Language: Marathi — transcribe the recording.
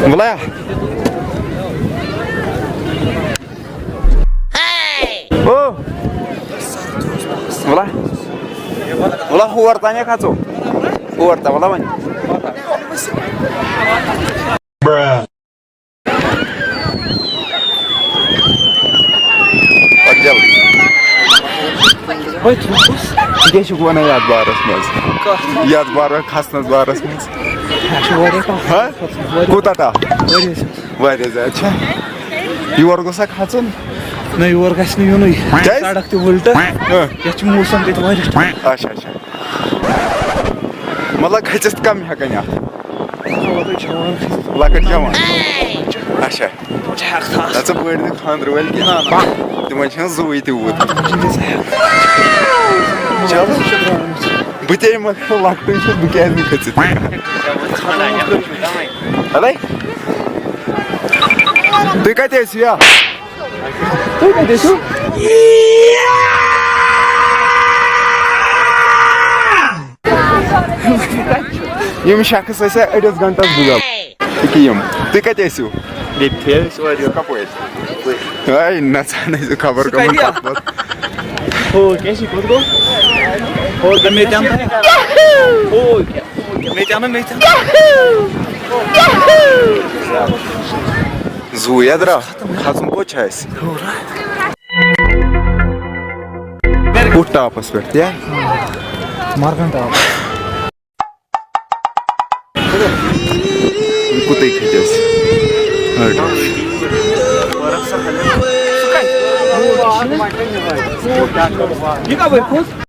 बुलाया ओ बोला बोला हुवरता नाही खाचो हुवरता बोला म्हणे क्या वन याद बारस मज याद बार खसनस बारस मज कूता टा अच्छा योर गोसा खाचुन ना योर गस न युन सड़क ते उल्ट यच मौसम ते अच्छा अच्छा मतलब खचत कम हेकन या लकट जवान अच्छा अच्छा बड़ खानद्र वल कि ना तिमन जुई तूत चलो बे लकट बह क्या खचित अरे तुम कत या यम शख्स अड़स गंटस गुजर यम तुम कत नचान खबर जू यद्रा खचन कोच उठ टापस पे मार्गन टाप कुत खस ये